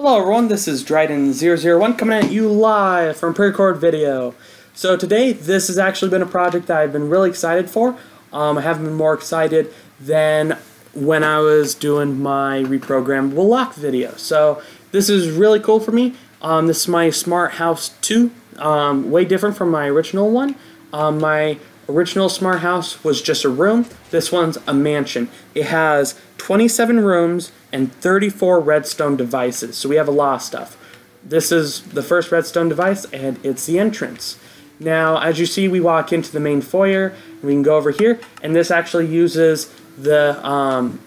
Hello everyone, this is Dryden001 coming at you live from pre-record video. So today, this has actually been a project that I've been really excited for. I haven't been more excited than when I was doing my reprogrammable lock video. So this is really cool for me. This is my Smart House 2, way different from my original one. My original Smart House was just a room. This one's a mansion. It has 27 rooms and 34 redstone devices, so we have a lot of stuff. This is the first redstone device, and it's the entrance. Now, as you see, we walk into the main foyer. We can go over here, and this actually uses the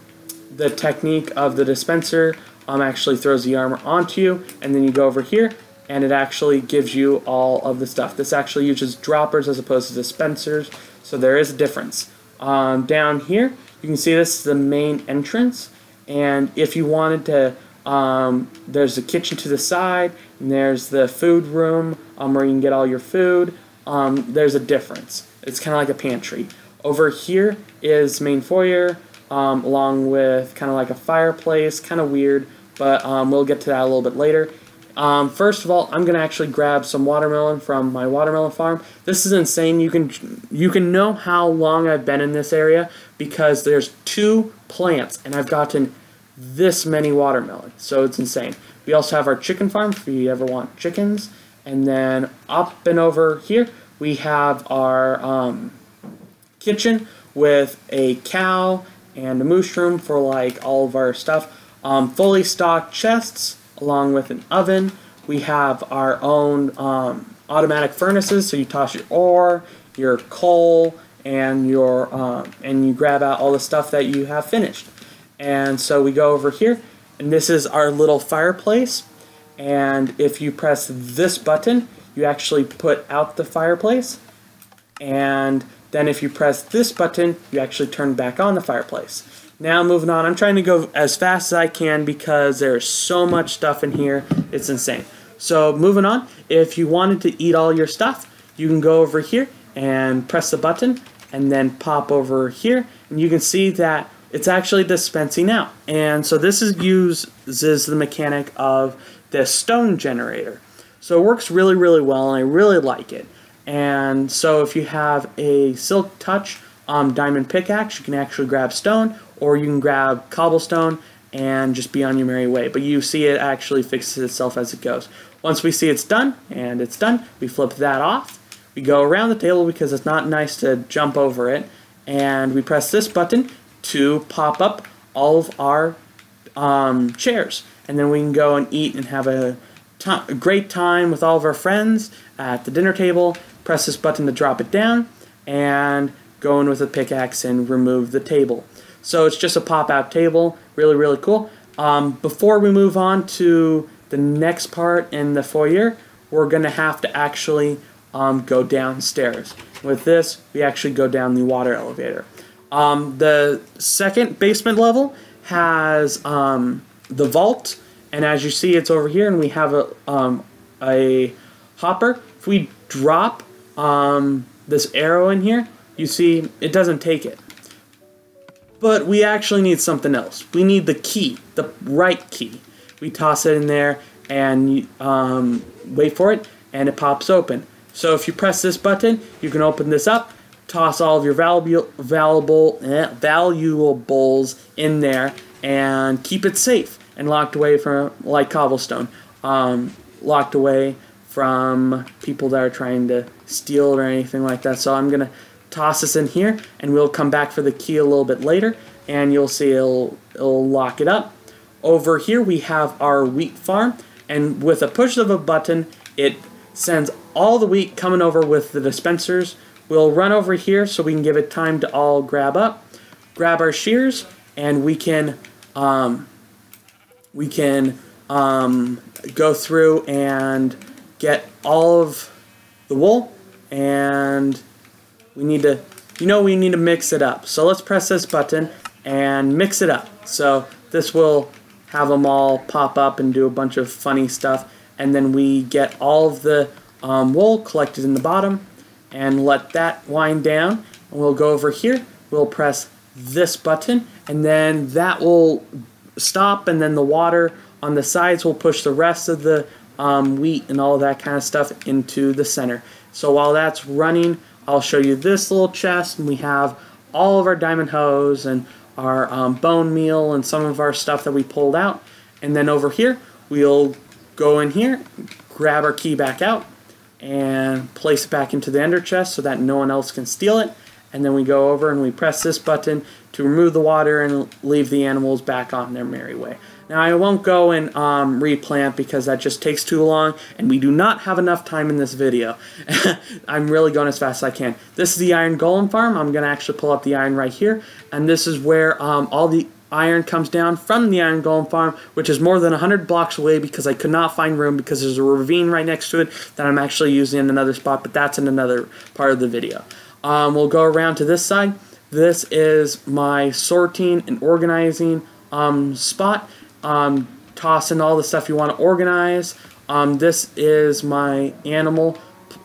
technique of the dispenser. Actually throws the armor onto you, and then you go over here, and it actually gives you all of the stuff. This actually uses droppers as opposed to dispensers, so there is a difference. Down here, you can see this is the main entrance, and if you wanted to, there's the kitchen to the side, and there's the food room where you can get all your food. There's a difference. It's kind of like a pantry. Over here is main foyer, along with kind of like a fireplace, kind of weird, but we'll get to that a little bit later. First of all, I'm going to actually grab some watermelon from my watermelon farm. This is insane. You can know how long I've been in this area because there's 2 plants and I've gotten this many watermelon. So it's insane. We also have our chicken farm if you ever want chickens. And then up and over here we have our kitchen with a cow and a moose room for like all of our stuff. Fully stocked chests, along with an oven. We have our own automatic furnaces, so you toss your ore, your coal, and you grab out all the stuff that you have finished. And so we go over here, and this is our little fireplace. And if you press this button, you actually put out the fireplace. And then if you press this button, you actually turn back on the fireplace. Now moving on, I'm trying to go as fast as I can because there's so much stuff in here, it's insane. So moving on, if you wanted to eat all your stuff, you can go over here and press the button and then pop over here, and you can see that it's actually dispensing out. And so this uses the mechanic of the stone generator. So it works really, really well, and I really like it. And so if you have a Silk Touch diamond pickaxe, you can actually grab stone, or you can grab cobblestone and just be on your merry way. But you see it actually fixes itself as it goes. Once we see it's done, and it's done, we flip that off. We go around the table because it's not nice to jump over it. And we press this button to pop up all of our chairs. And then we can go and eat and have a great time with all of our friends at the dinner table. Press this button to drop it down, and go in with a pickaxe and remove the table. So it's just a pop-out table, really, really cool. Before we move on to the next part in the foyer, we're going to have to actually go downstairs. With this, we actually go down the water elevator. The second basement level has the vault, and as you see, it's over here, and we have a hopper. If we drop this arrow in here, you see it doesn't take it. But we actually need something else. We need the key, the right key. We toss it in there and wait for it, and it pops open. So if you press this button, you can open this up, toss all of your valuables in there, and keep it safe and locked away from, like cobblestone, locked away from people that are trying to steal it or anything like that. So I'm going to toss this in here, and we'll come back for the key a little bit later, and you'll see it'll lock it up. Over here we have our wheat farm, and with a push of a button, it sends all the wheat coming over with the dispensers. We'll run over here so we can give it time to all grab our shears, and we can go through and get all of the wool, and we need to mix it up. So let's press this button and mix it up. So this will have them all pop up and do a bunch of funny stuff. And then we get all of the wool collected in the bottom and let that wind down. And we'll go over here. We'll press this button, and then that will stop, and then the water on the sides will push the rest of the wheat and all that kind of stuff into the center. So while that's running, I'll show you this little chest, and we have all of our diamond hoes and our bone meal and some of our stuff that we pulled out. And then over here, we'll go in here, grab our key back out, and place it back into the ender chest so that no one else can steal it. And then we go over and we press this button to remove the water and leave the animals back on their merry way. Now I won't go and replant because that just takes too long, and we do not have enough time in this video. I'm really going as fast as I can. This is the iron golem farm. I'm going to actually pull up the iron right here, and this is where all the iron comes down from the iron golem farm, which is more than 100 blocks away because I could not find room because there's a ravine right next to it that I'm actually using in another spot, but that's in another part of the video. We'll go around to this side. This is my sorting and organizing spot. Toss in all the stuff you want to organize. This is my animal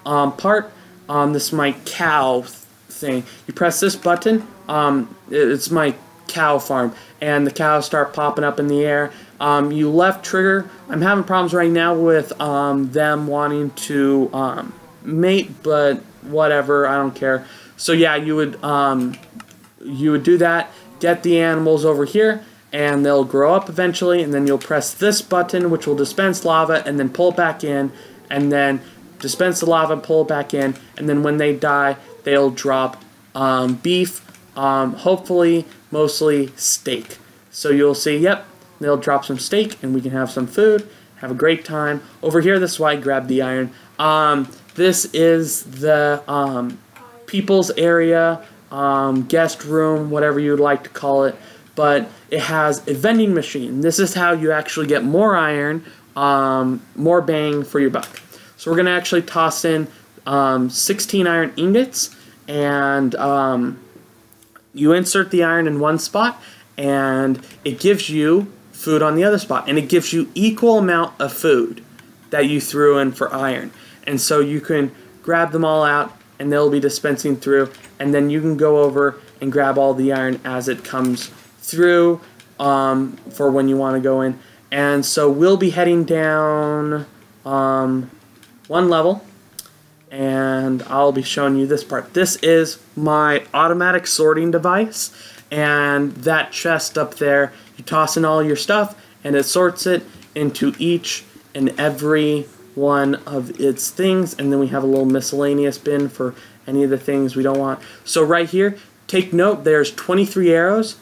part. This is my cow thing. You press this button. It's my cow farm, and the cows start popping up in the air. You left trigger. I'm having problems right now with them wanting to mate, but whatever, I don't care. So yeah, you would do that, get the animals over here, and they'll grow up eventually, and then you'll press this button, which will dispense lava, and then pull it back in, and then dispense the lava, pull it back in, and then when they die, they'll drop beef, hopefully mostly steak. So you'll see, yep, they'll drop some steak, and we can have some food, have a great time. Over here, this is why I grabbed the iron. This is the people's area, guest room, whatever you'd like to call it, but it has a vending machine. This is how you actually get more iron, more bang for your buck. So we're going to actually toss in 16 iron ingots, and you insert the iron in one spot, and it gives you food on the other spot, and it gives you equal amount of food that you threw in for iron. And so you can grab them all out, and they'll be dispensing through, and then you can go over and grab all the iron as it comes through for when you want to go in. And so we'll be heading down one level, and I'll be showing you this part. This is my automatic sorting device, and that chest up there, you toss in all your stuff, and it sorts it into each and every one of its things, and then we have a little miscellaneous bin for any of the things we don't want. So right here, take note, there's 23 arrows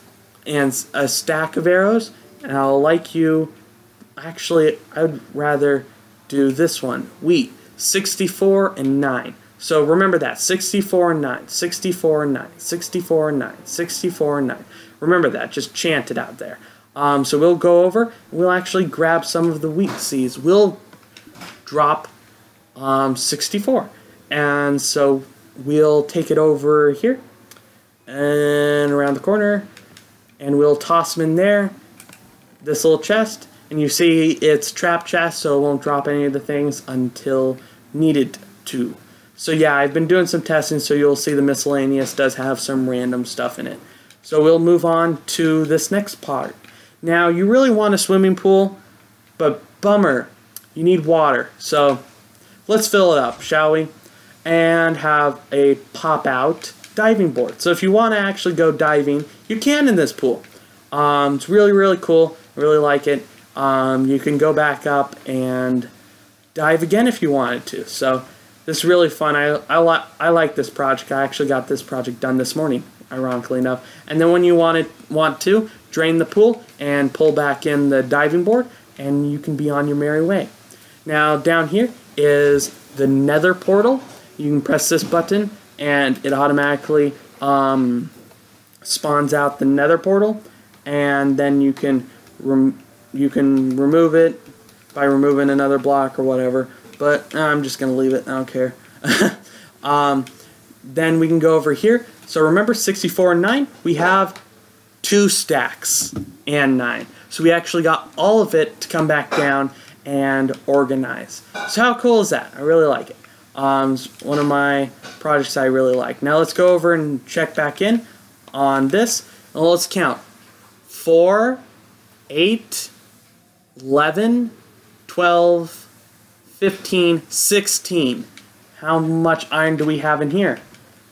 and a stack of arrows, and I'll like you, actually I'd rather do this one, wheat, 64 and 9. So remember that, 64 and 9, 64 and 9, 64 and 9, 64 and 9. Remember that, just chant it out there. So we'll go over, and we'll actually grab some of the wheat seeds. We'll drop 64, and so we'll take it over here and around the corner, and we'll toss them in there, this little chest, and you see it's trap chest, so it won't drop any of the things until needed to. So yeah, I've been doing some testing, so you'll see the miscellaneous does have some random stuff in it. So we'll move on to this next part. Now, you really want a swimming pool, but bummer, you need water. So let's fill it up, shall we? And have a pop-out diving board. So if you want to actually go diving, you can in this pool. It's really, really cool. I really like it. You can go back up and dive again if you wanted to. So this is really fun. I like this project. I actually got this project done this morning, ironically enough. And then when you want to drain the pool and pull back in the diving board, and you can be on your merry way. Now down here is the nether portal. You can press this button and it automatically spawns out the nether portal, and then you can remove it by removing another block or whatever, but I'm just gonna leave it, I don't care. Then we can go over here. So remember 64 and 9, we have 2 stacks and 9, so we actually got all of it to come back down and organize. So how cool is that? I really like it. It's one of my projects I really like. Now let's go over and check back in on this, and let's count. 4, 8, 11, 12, 15, 16. How much iron do we have in here?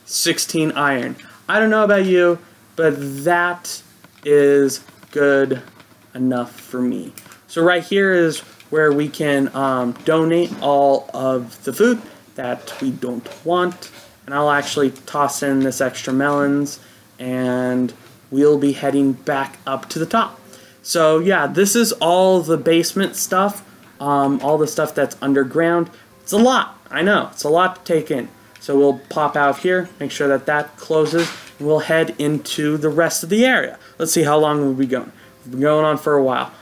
16 iron. I don't know about you, but that is good enough for me. So right here is where we can donate all of the food that we don't want. And I'll actually toss in this extra melons, and we'll be heading back up to the top. So yeah, this is all the basement stuff, all the stuff that's underground. It's a lot, I know, it's a lot to take in. So we'll pop out here, make sure that that closes, and we'll head into the rest of the area. Let's see how long we'll be going. We've been going on for a while.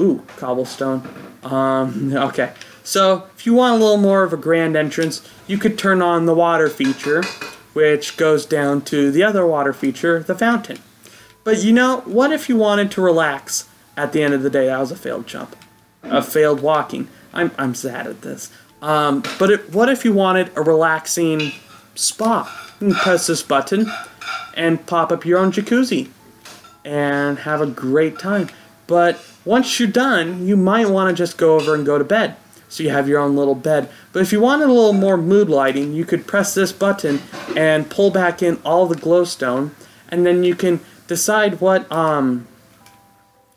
Ooh, cobblestone. Okay. So if you want a little more of a grand entrance, you could turn on the water feature, which goes down to the other water feature, the fountain. But you know, what if you wanted to relax at the end of the day? That was a failed jump. A failed walking. I'm sad at this. What if you wanted a relaxing spa? You can press this button and pop up your own jacuzzi and have a great time. But once you're done, you might want to just go over and go to bed. So you have your own little bed. But if you wanted a little more mood lighting, you could press this button and pull back in all the glowstone, and then you can decide what,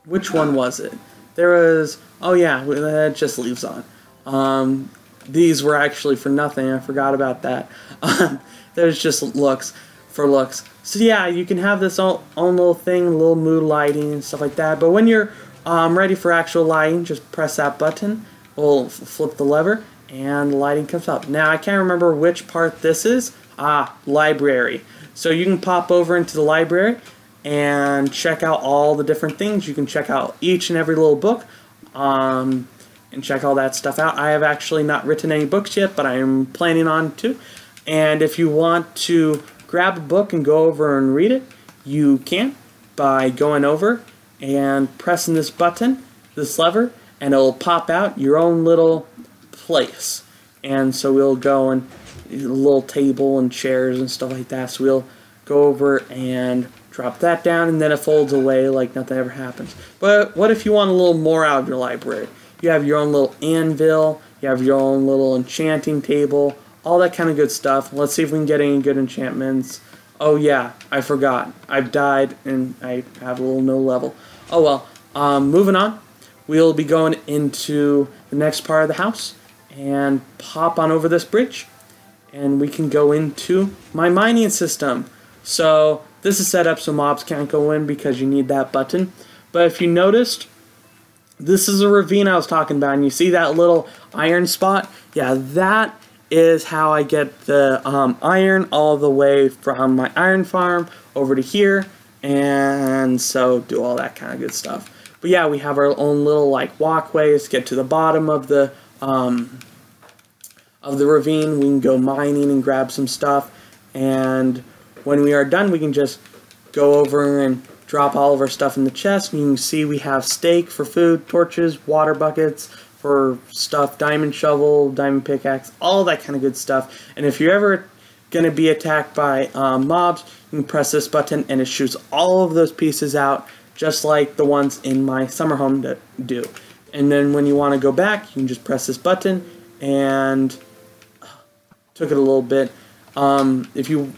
which one was it? There was, oh yeah, that just leaves on. These were actually for nothing, I forgot about that. There's just looks, for looks. So yeah, you can have this own little thing, little mood lighting and stuff like that. But when you're ready for actual lighting, just press that button. We'll flip the lever, and the lighting comes up. Now, I can't remember which part this is. Library. So you can pop over into the library and check out all the different things. You can check out each and every little book and check all that stuff out. I have actually not written any books yet, but I am planning on to. And if you want to grab a book and go over and read it, you can by going over and pressing this button, this lever, and it'll pop out your own little place. And so we'll go and a little table and chairs and stuff like that. So we'll go over and drop that down, and then it folds away like nothing ever happens. But what if you want a little more out of your library? You have your own little anvil, you have your own little enchanting table, all that kind of good stuff. Let's see if we can get any good enchantments. Oh yeah, I forgot. I've died and I have a little no level. Oh well, moving on. We'll be going into the next part of the house and pop on over this bridge, and we can go into my mining system. So this is set up so mobs can't go in because you need that button. But if you noticed, this is a ravine I was talking about, and you see that little iron spot? Yeah, that is how I get the iron all the way from my iron farm over to here, and so do all that kind of good stuff. But yeah, we have our own little like walkways to get to the bottom of the ravine. We can go mining and grab some stuff, and when we are done, we can just go over and drop all of our stuff in the chest. And you can see we have steak for food, torches, water buckets for stuff, diamond shovel, diamond pickaxe, all that kind of good stuff. And if you're ever going to be attacked by mobs, you can press this button and it shoots all of those pieces out, just like the ones in my summer home do. And then when you want to go back, you can just press this button, and took it a little bit. If you,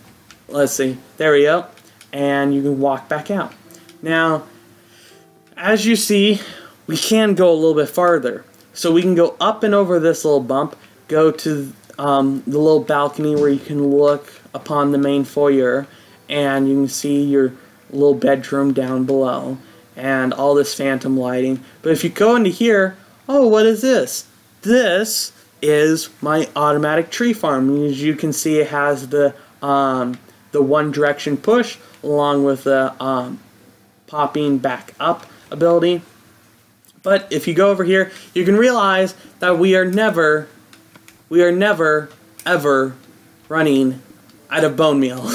let's see, there we go, and you can walk back out. Now, as you see, we can go a little bit farther. So we can go up and over this little bump, go to the little balcony where you can look upon the main foyer, and you can see your little bedroom down below and all this phantom lighting. But if you go into here, oh, what is this? This is my automatic tree farm. As you can see, it has the one direction push along with the popping back up ability. But if you go over here, you can realize that we are never ever running out of bone meal.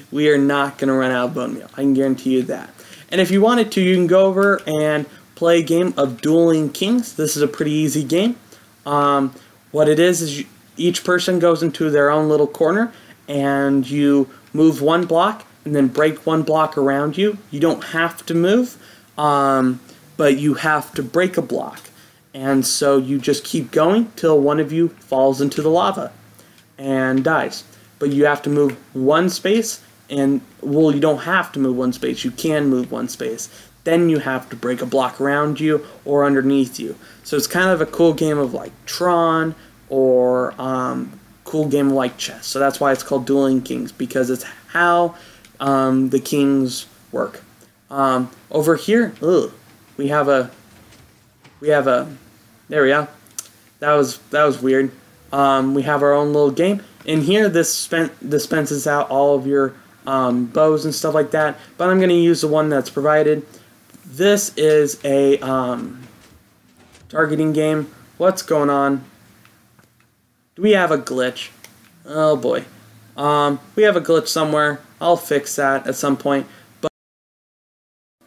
We are not going to run out of bone meal. I can guarantee you that. And if you wanted to, you can go over and play a game of Dueling Kings. This is a pretty easy game. What it is each person goes into their own little corner, and you move one block and then break one block around you. You don't have to move. but you have to break a block. And so you just keep going till one of you falls into the lava and dies. But you have to move one space, and, well, you don't have to move one space. You can move one space. Then you have to break a block around you or underneath you. So it's kind of a cool game of like Tron, or cool game like chess. So that's why it's called Dueling Kings, because it's how the kings work. Over here, we have a there we go. That was weird. We have our own little game. In here, this dispenses out all of your bows and stuff like that, but I'm going to use the one that's provided. This is a targeting game. What's going on? Do we have a glitch? Oh boy. We have a glitch somewhere. I'll fix that at some point. But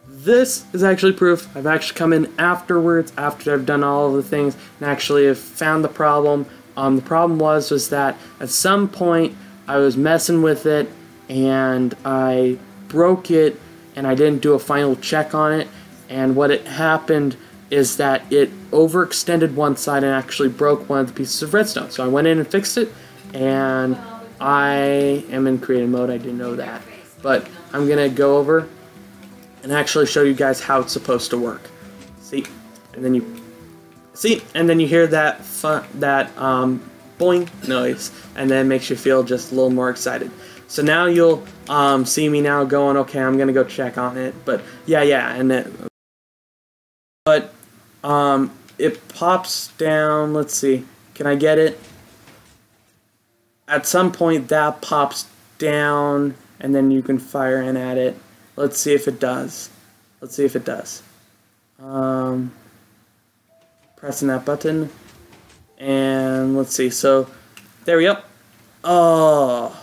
this is actually proof. I've actually come in afterwards, after I've done all of the things, and actually have found the problem. The problem was that at some point I was messing with it and I broke it, and I didn't do a final check on it, and what it happened is that it overextended one side and actually broke one of the pieces of redstone. So I went in and fixed it, and I am in creative mode. I didn't know that, but I'm gonna go over and actually show you guys how it's supposed to work. See, and then you hear that boing noise, and then it makes you feel just a little more excited. So now you'll see me now going, okay, I'm gonna go check on it. But yeah, and then it pops down. Let's see, can I get it? At some point that pops down, and then you can fire in at it. Let's see if it does. Let's see if it does. Pressing that button, and let's see. So there we go. Oh.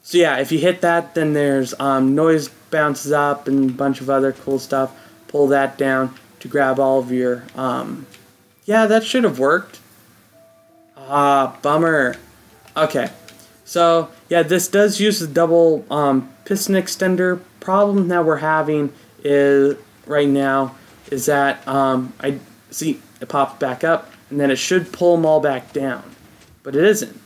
So yeah, if you hit that, then there's noise bounces up and a bunch of other cool stuff. Pull that down to grab all of your, yeah, that should have worked. Bummer. Okay, so yeah, this does use the double piston extender. Problem that we're having is right now is that I see it pops back up, and then it should pull them all back down, but it isn't.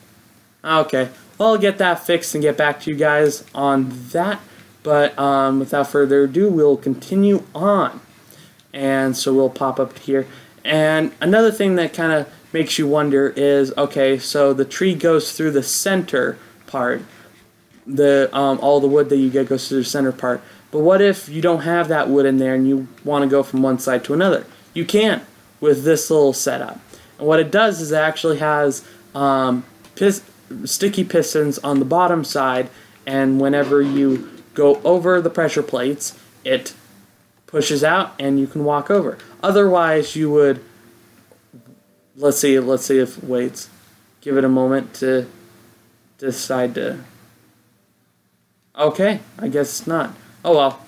Okay, well, I'll get that fixed and get back to you guys on that. But without further ado, we'll continue on. And so we'll pop up here. And another thing that kind of makes you wonder is, okay, so the tree goes through the center part. All the wood that you get goes through the center part. But what if you don't have that wood in there and you want to go from one side to another? You can with this little setup. And what it does is it actually has sticky pistons on the bottom side, and whenever you go over the pressure plates, it pushes out and you can walk over. Otherwise, you would, let's see if waits. Give it a moment to decide to. Okay, I guess not. Oh well.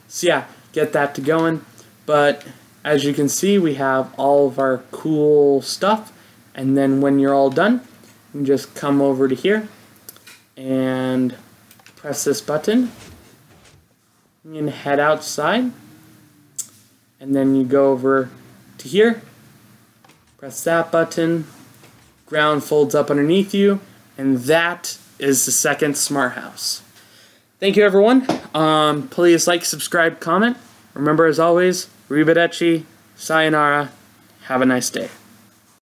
So yeah, get that to going. But as you can see, we have all of our cool stuff, and then when you're all done, you can just come over to here and press this button. You can head outside, and then you go over to here, press that button, ground folds up underneath you, and that is the second smart house. Thank you, everyone. Please like, subscribe, comment. Remember, as always, arrivederci, sayonara, have a nice day.